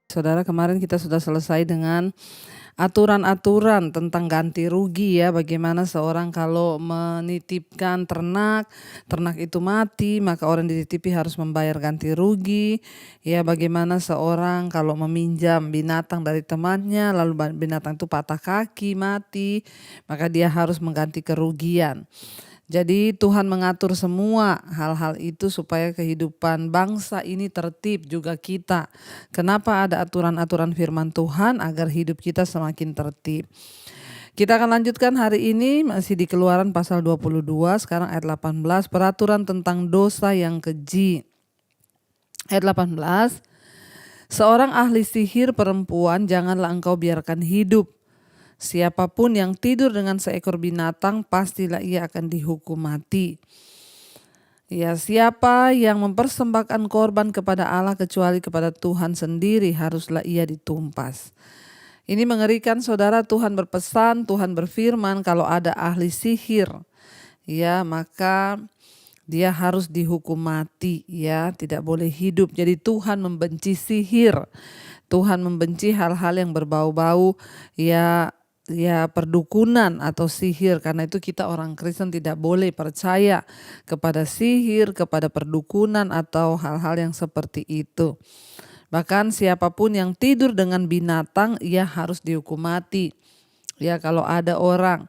Saudara, kemarin kita sudah selesai dengan aturan-aturan tentang ganti rugi ya, bagaimana seorang kalau menitipkan ternak, ternak itu mati, maka orang dititipi harus membayar ganti rugi. Ya, bagaimana seorang kalau meminjam binatang dari temannya, lalu binatang itu patah kaki, mati, maka dia harus mengganti kerugian. Jadi Tuhan mengatur semua hal-hal itu supaya kehidupan bangsa ini tertib, juga kita. Kenapa ada aturan-aturan firman Tuhan? Agar hidup kita semakin tertib. Kita akan lanjutkan hari ini masih di Keluaran pasal 22, sekarang ayat 18, peraturan tentang dosa yang keji. Ayat 18, seorang ahli sihir perempuan janganlah engkau biarkan hidup. Siapapun yang tidur dengan seekor binatang pastilah ia akan dihukum mati. Ya, siapa yang mempersembahkan korban kepada Allah kecuali kepada Tuhan sendiri haruslah ia ditumpas. Ini mengerikan saudara. Tuhan berpesan, Tuhan berfirman kalau ada ahli sihir, ya maka dia harus dihukum mati, ya tidak boleh hidup. Jadi Tuhan membenci sihir. Tuhan membenci hal-hal yang berbau-bau ya perdukunan atau sihir. Karena itu kita orang Kristen tidak boleh percaya kepada sihir, kepada perdukunan atau hal-hal yang seperti itu. Bahkan siapapun yang tidur dengan binatang ia harus dihukum mati. Ya, kalau ada orang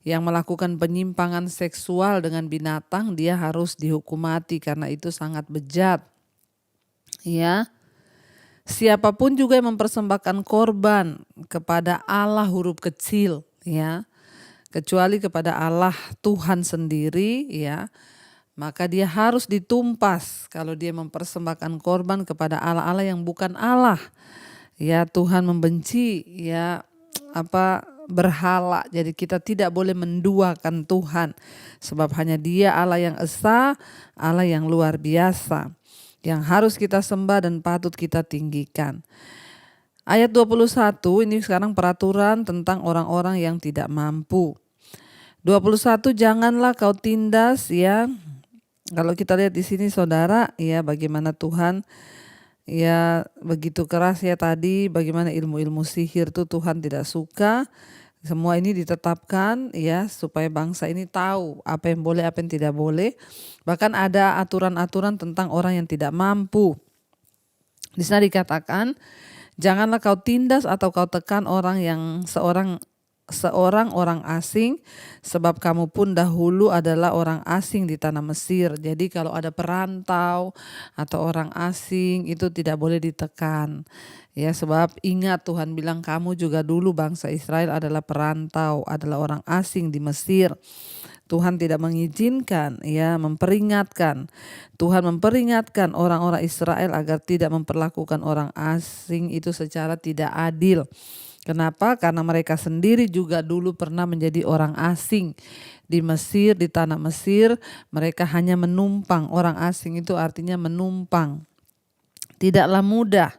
yang melakukan penyimpangan seksual dengan binatang, dia harus dihukum mati karena itu sangat bejat. Ya. Siapapun juga yang mempersembahkan korban kepada Allah huruf kecil, ya, kecuali kepada Allah Tuhan sendiri, ya, maka dia harus ditumpas kalau dia mempersembahkan korban kepada Allah-Allah yang bukan Allah. Ya, Tuhan membenci ya berhala. Jadi kita tidak boleh menduakan Tuhan, sebab hanya Dia Allah yang esa, Allah yang luar biasa, yang harus kita sembah dan patut kita tinggikan. Ayat 21 ini sekarang peraturan tentang orang-orang yang tidak mampu. 21, janganlah kau tindas, ya. Kalau kita lihat di sini saudara, ya bagaimana Tuhan ya begitu keras ya tadi, bagaimana ilmu-ilmu sihir itu Tuhan tidak suka. Semua ini ditetapkan ya supaya bangsa ini tahu apa yang boleh, apa yang tidak boleh. Bahkan ada aturan-aturan tentang orang yang tidak mampu. Di sana dikatakan, janganlah kau tindas atau kau tekan orang yang seorang orang asing, sebab kamu pun dahulu adalah orang asing di tanah Mesir. Jadi kalau ada perantau atau orang asing itu tidak boleh ditekan. Ya, sebab ingat Tuhan bilang kamu juga dulu bangsa Israel adalah perantau, adalah orang asing di Mesir. Tuhan tidak mengizinkan, ya memperingatkan. Tuhan memperingatkan orang-orang Israel agar tidak memperlakukan orang asing itu secara tidak adil. Kenapa? Karena mereka sendiri juga dulu pernah menjadi orang asing di Mesir, di tanah Mesir. Mereka hanya menumpang. Orang asing itu artinya menumpang. Tidaklah mudah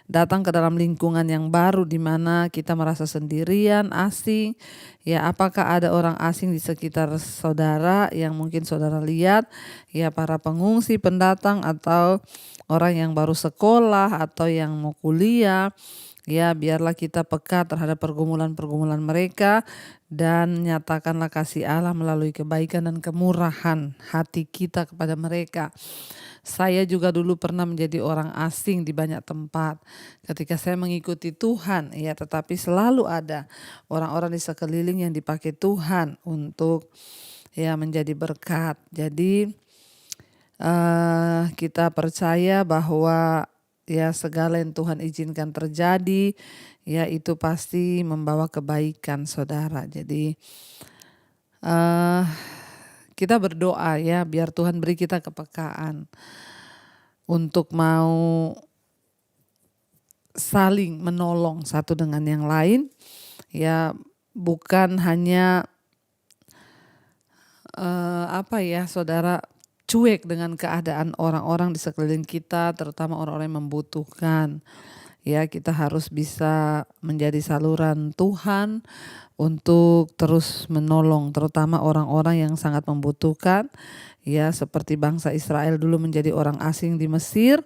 datang ke dalam lingkungan yang baru di mana kita merasa sendirian, asing. Ya, apakah ada orang asing di sekitar saudara yang mungkin saudara lihat? Ya, para pengungsi, pendatang, atau orang yang baru sekolah atau yang mau kuliah. Ya, biarlah kita peka terhadap pergumulan-pergumulan mereka dan nyatakanlah kasih Allah melalui kebaikan dan kemurahan hati kita kepada mereka. Saya juga dulu pernah menjadi orang asing di banyak tempat. Ketika saya mengikuti Tuhan, ya tetapi selalu ada orang-orang di sekeliling yang dipakai Tuhan untuk ya menjadi berkat. Jadi kita percaya bahwa ya segala yang Tuhan izinkan terjadi ya itu pasti membawa kebaikan saudara. Jadi kita berdoa ya biar Tuhan beri kita kepekaan untuk mau saling menolong satu dengan yang lain, ya bukan hanya saudara cuek dengan keadaan orang-orang di sekeliling kita, terutama orang-orang yang membutuhkan. Ya, kita harus bisa menjadi saluran Tuhan untuk terus menolong, terutama orang-orang yang sangat membutuhkan. Ya, seperti bangsa Israel dulu menjadi orang asing di Mesir.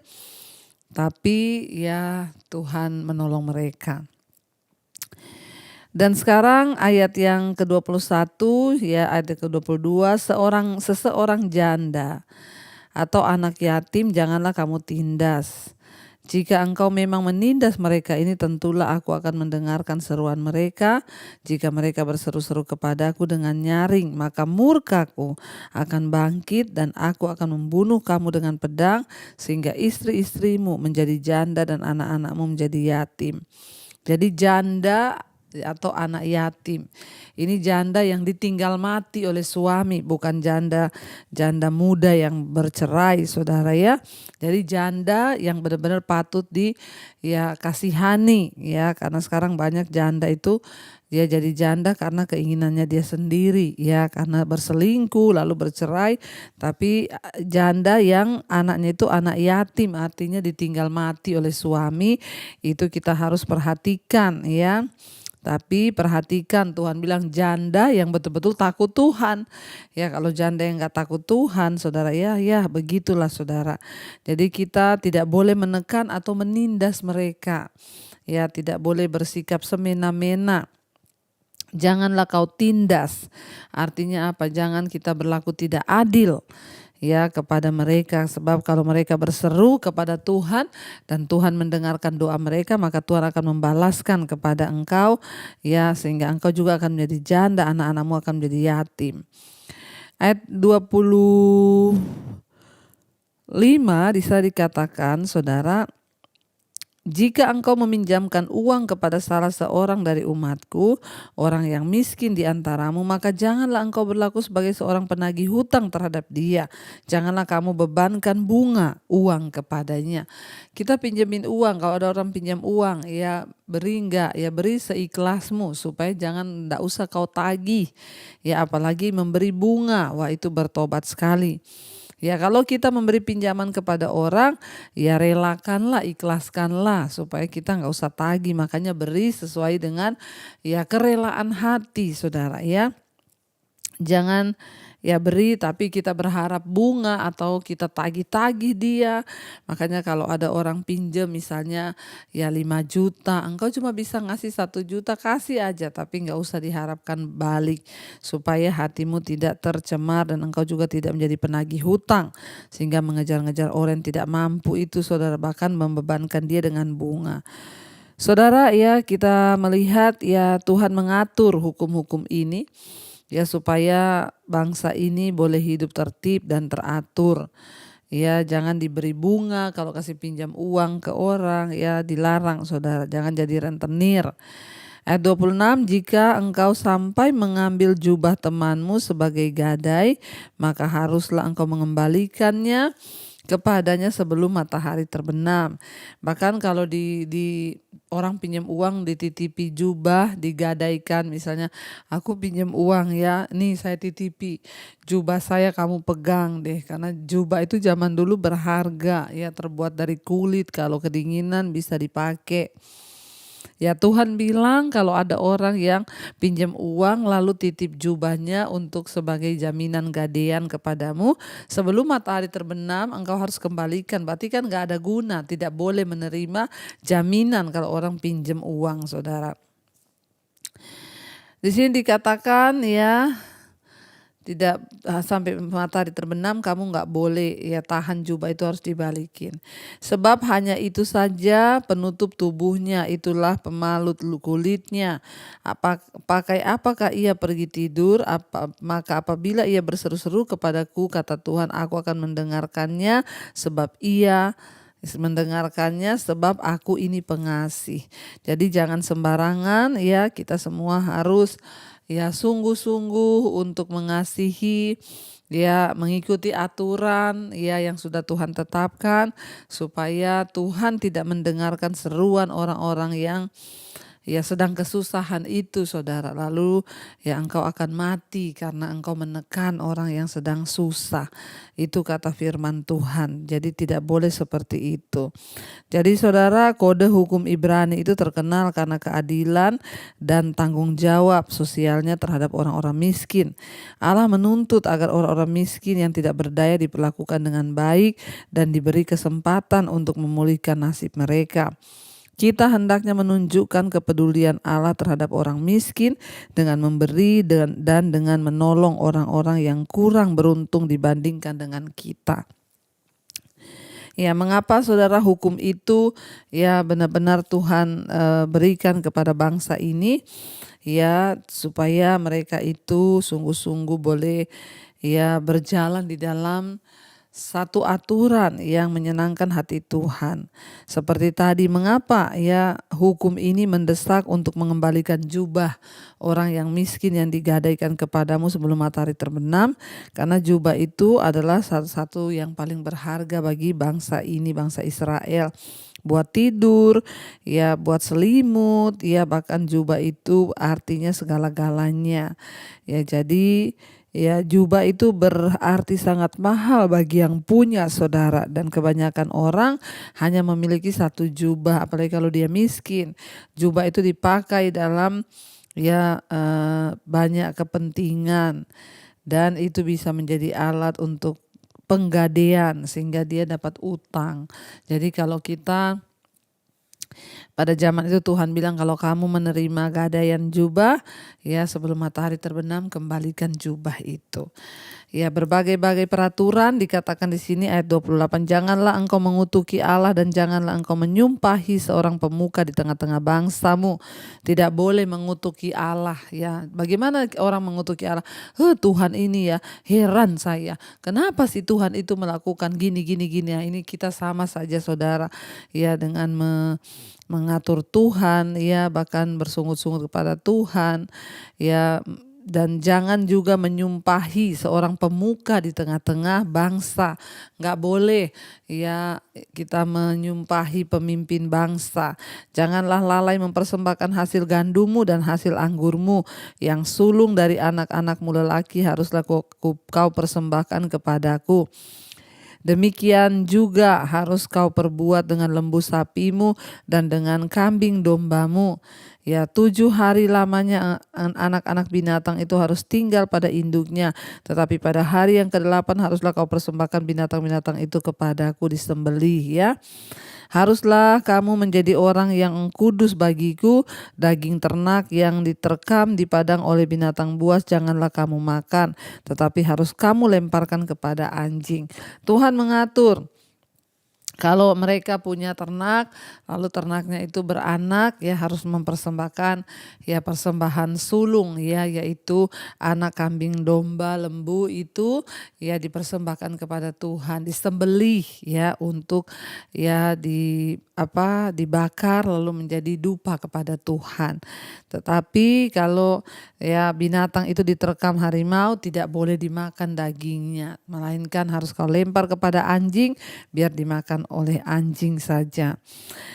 Tapi ya Tuhan menolong mereka. Dan sekarang ayat yang ke-21 ya ayat ke-22, seseorang janda atau anak yatim janganlah kamu tindas. Jika engkau memang menindas mereka ini, tentulah aku akan mendengarkan seruan mereka. Jika mereka berseru-seru kepadaku dengan nyaring, maka murkaku akan bangkit dan aku akan membunuh kamu dengan pedang, sehingga istri-istrimu menjadi janda dan anak-anakmu menjadi yatim. Jadi janda atau anak yatim. Ini janda yang ditinggal mati oleh suami, bukan janda muda yang bercerai, saudara ya. Jadi janda yang benar-benar patut kasihani ya, karena sekarang banyak janda itu dia jadi janda karena keinginannya dia sendiri ya, karena berselingkuh lalu bercerai. Tapi janda yang anaknya itu anak yatim, artinya ditinggal mati oleh suami, itu kita harus perhatikan ya. Tapi perhatikan, Tuhan bilang janda yang betul-betul takut Tuhan. Ya kalau janda yang gak takut Tuhan, saudara ya begitulah saudara. Jadi kita tidak boleh menekan atau menindas mereka. Ya tidak boleh bersikap semena-mena. Janganlah kau tindas. Artinya apa? Jangan kita berlaku tidak adil ya kepada mereka, sebab kalau mereka berseru kepada Tuhan dan Tuhan mendengarkan doa mereka, maka Tuhan akan membalaskan kepada engkau ya, sehingga engkau juga akan menjadi janda, anak-anakmu akan menjadi yatim. Ayat 25 bisa dikatakan, saudara, jika engkau meminjamkan uang kepada salah seorang dari umatku, orang yang miskin di antaramu, maka janganlah engkau berlaku sebagai seorang penagih hutang terhadap dia. Janganlah kamu bebankan bunga uang kepadanya. Kita pinjemin uang, kalau ada orang pinjam uang, ya beri enggak, ya beri seikhlasmu, supaya enggak usah kau tagih. Ya apalagi memberi bunga, wah itu bertobat sekali. Ya kalau kita memberi pinjaman kepada orang, ya relakanlah, ikhlaskanlah supaya kita nggak usah tagih. Makanya beri sesuai dengan ya kerelaan hati, saudara ya. Jangan ya beri tapi kita berharap bunga atau kita tagih-tagih dia. Makanya kalau ada orang pinjam misalnya ya 5 juta, engkau cuma bisa ngasih 1 juta, kasih aja tapi nggak usah diharapkan balik, supaya hatimu tidak tercemar dan engkau juga tidak menjadi penagih hutang sehingga mengejar-ngejar orang yang tidak mampu itu, saudara, bahkan membebankan dia dengan bunga. Saudara ya, kita melihat ya Tuhan mengatur hukum-hukum ini ya supaya bangsa ini boleh hidup tertib dan teratur. Ya jangan diberi bunga, kalau kasih pinjam uang ke orang ya dilarang, saudara, jangan jadi rentenir. Ayat 26, jika engkau sampai mengambil jubah temanmu sebagai gadai, maka haruslah engkau mengembalikannya kepadanya sebelum matahari terbenam. Bahkan kalau di orang pinjam uang dititipi jubah, digadaikan, misalnya aku pinjam uang ya, nih saya titipi jubah saya, kamu pegang deh, karena jubah itu zaman dulu berharga ya, terbuat dari kulit, kalau kedinginan bisa dipakai. Ya Tuhan bilang kalau ada orang yang pinjam uang lalu titip jubahnya untuk sebagai jaminan gadean kepadamu, sebelum matahari terbenam engkau harus kembalikan. Berarti kan gak ada guna, tidak boleh menerima jaminan kalau orang pinjam uang, saudara. Di sini dikatakan ya, tidak sampai matahari terbenam kamu nggak boleh ya tahan jubah itu, harus dibalikin. Sebab hanya itu saja penutup tubuhnya, itulah pemalut kulitnya. Pakai apakah ia pergi tidur? Maka apabila ia berseru-seru kepadaku, kata Tuhan, aku akan mendengarkannya, sebab aku ini pengasih. Jadi jangan sembarangan ya, kita semua harus ya sungguh-sungguh untuk mengasihi, ya mengikuti aturan ya yang sudah Tuhan tetapkan, supaya Tuhan tidak mendengarkan seruan orang-orang yang ya sedang kesusahan itu saudara, lalu ya engkau akan mati karena engkau menekan orang yang sedang susah. Itu kata firman Tuhan. Jadi tidak boleh seperti itu. Jadi saudara, kode hukum Ibrani itu terkenal karena keadilan dan tanggung jawab sosialnya terhadap orang-orang miskin. Allah menuntut agar orang-orang miskin yang tidak berdaya diperlakukan dengan baik dan diberi kesempatan untuk memulihkan nasib mereka. Kita hendaknya menunjukkan kepedulian Allah terhadap orang miskin dengan memberi dan dengan menolong orang-orang yang kurang beruntung dibandingkan dengan kita. Ya, mengapa saudara hukum itu ya benar-benar Tuhan berikan kepada bangsa ini ya supaya mereka itu sungguh-sungguh boleh ya berjalan di dalam satu aturan yang menyenangkan hati Tuhan. Seperti tadi, mengapa ya hukum ini mendesak untuk mengembalikan jubah orang yang miskin yang digadaikan kepadamu sebelum matahari terbenam? Karena jubah itu adalah satu-satu yang paling berharga bagi bangsa ini, bangsa Israel. Buat tidur, ya buat selimut, ya bahkan jubah itu artinya segala-galanya. Ya jadi ya jubah itu berarti sangat mahal bagi yang punya saudara, dan kebanyakan orang hanya memiliki satu jubah, apalagi kalau dia miskin. Jubah itu dipakai dalam ya banyak kepentingan dan itu bisa menjadi alat untuk penggadaian sehingga dia dapat utang. Jadi kalau kita pada zaman itu Tuhan bilang kalau kamu menerima gadaian jubah, ya sebelum matahari terbenam kembalikan jubah itu. Ya berbagai-bagai peraturan dikatakan di sini ayat 28. Janganlah engkau mengutuki Allah dan janganlah engkau menyumpahi seorang pemuka di tengah-tengah bangsamu. Tidak boleh mengutuki Allah ya. Bagaimana orang mengutuki Allah? Tuhan ini ya, heran saya. Kenapa sih Tuhan itu melakukan gini ya. Ini kita sama saja saudara ya dengan mengatur Tuhan ya, bahkan bersungut-sungut kepada Tuhan ya. Dan jangan juga menyumpahi seorang pemuka di tengah-tengah bangsa. Nggak boleh ya kita menyumpahi pemimpin bangsa. Janganlah lalai mempersembahkan hasil gandummu dan hasil anggurmu. Yang sulung dari anak-anakmu lelaki haruslah kau persembahkan kepadaku. Demikian juga harus kau perbuat dengan lembu sapimu dan dengan kambing dombamu. Ya 7 hari lamanya anak-anak binatang itu harus tinggal pada induknya. Tetapi pada hari yang ke-8 haruslah kau persembahkan binatang-binatang itu kepadaku disembelih ya. Haruslah kamu menjadi orang yang kudus bagiku. Daging ternak yang diterkam di padang oleh binatang buas janganlah kamu makan, tetapi harus kamu lemparkan kepada anjing. Tuhan mengatur. Kalau mereka punya ternak, lalu ternaknya itu beranak, ya harus mempersembahkan ya persembahan sulung ya, yaitu anak kambing domba lembu itu ya dipersembahkan kepada Tuhan, disembelih ya untuk ya dibakar lalu menjadi dupa kepada Tuhan. Tetapi kalau ya binatang itu diterkam harimau tidak boleh dimakan dagingnya, melainkan harus kau lempar kepada anjing biar dimakan oleh anjing saja.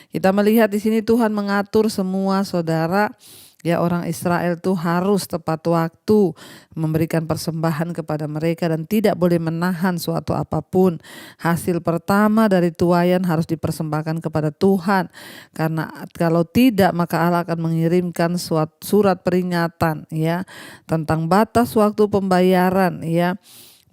Kita melihat di sini Tuhan mengatur semua saudara. Ya orang Israel tuh harus tepat waktu memberikan persembahan kepada mereka dan tidak boleh menahan suatu apapun. Hasil pertama dari tuayan harus dipersembahkan kepada Tuhan. Karena kalau tidak maka Allah akan mengirimkan surat peringatan ya tentang batas waktu pembayaran ya.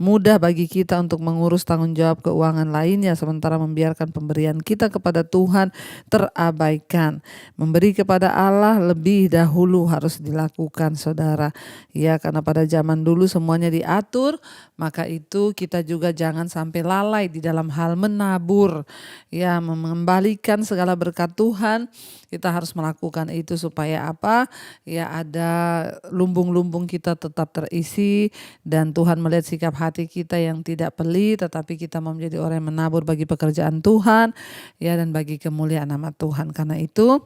Mudah bagi kita untuk mengurus tanggung jawab keuangan lainnya sementara membiarkan pemberian kita kepada Tuhan terabaikan. Memberi kepada Allah lebih dahulu harus dilakukan saudara. Ya karena pada zaman dulu semuanya diatur, maka itu kita juga jangan sampai lalai di dalam hal menabur. Ya mengembalikan segala berkat Tuhan. Kita harus melakukan itu supaya apa? Ya ada lumbung-lumbung kita tetap terisi dan Tuhan melihat sikap hati kita yang tidak pelit, tetapi kita mau menjadi orang yang menabur bagi pekerjaan Tuhan ya dan bagi kemuliaan nama Tuhan. Karena itu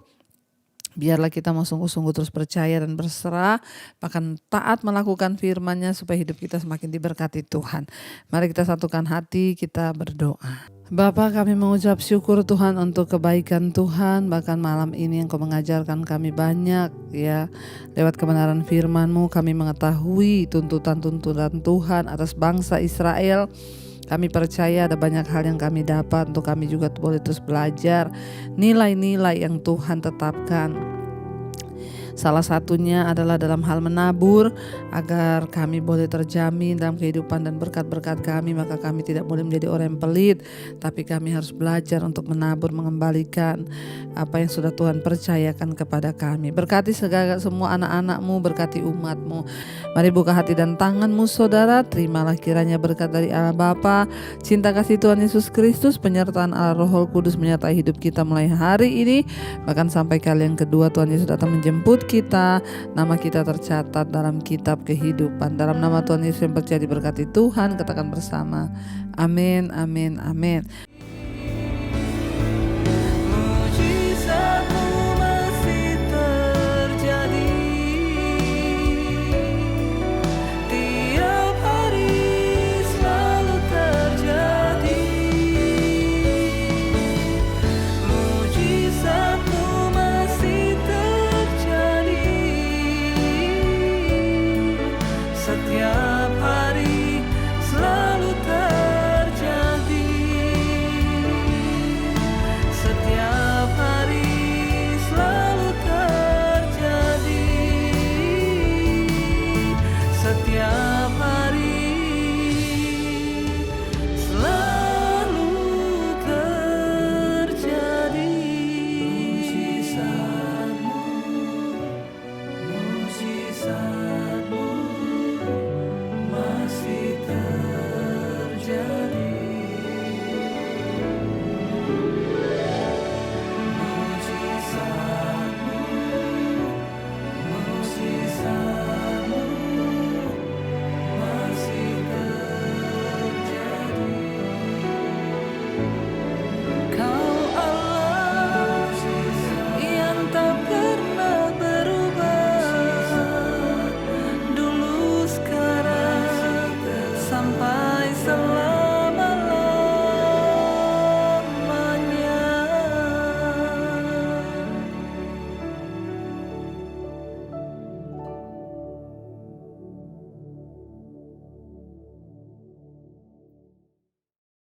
biarlah kita mau sungguh-sungguh terus percaya dan berserah, bahkan taat melakukan firman-Nya supaya hidup kita semakin diberkati Tuhan. Mari kita satukan hati, kita berdoa. Bapa, kami mengucap syukur Tuhan untuk kebaikan Tuhan, bahkan malam ini Engkau mengajarkan kami banyak ya. Lewat kebenaran firman-Mu kami mengetahui tuntutan-tuntutan Tuhan atas bangsa Israel. Kami percaya ada banyak hal yang kami dapat untuk kami juga boleh terus belajar nilai-nilai yang Tuhan tetapkan. Salah satunya adalah dalam hal menabur, agar kami boleh terjamin dalam kehidupan dan berkat-berkat kami. Maka kami tidak boleh menjadi orang yang pelit, tapi kami harus belajar untuk menabur, mengembalikan apa yang sudah Tuhan percayakan kepada kami. Berkati semua anak-anak-Mu, berkati umat-Mu. Mari buka hati dan tangan-Mu saudara, terimalah kiranya berkat dari Allah Bapa, cinta kasih Tuhan Yesus Kristus, penyertaan Allah Roh Kudus menyertai hidup kita mulai hari ini, bahkan sampai kali yang kedua Tuhan Yesus datang menjemput kita, nama kita tercatat dalam kitab kehidupan. Dalam nama Tuhan Yesus yang percaya diberkati Tuhan, katakan bersama, amin, amin, amin. Setiap hari selalu terjadi. Setiap hari selalu terjadi. Setiap hari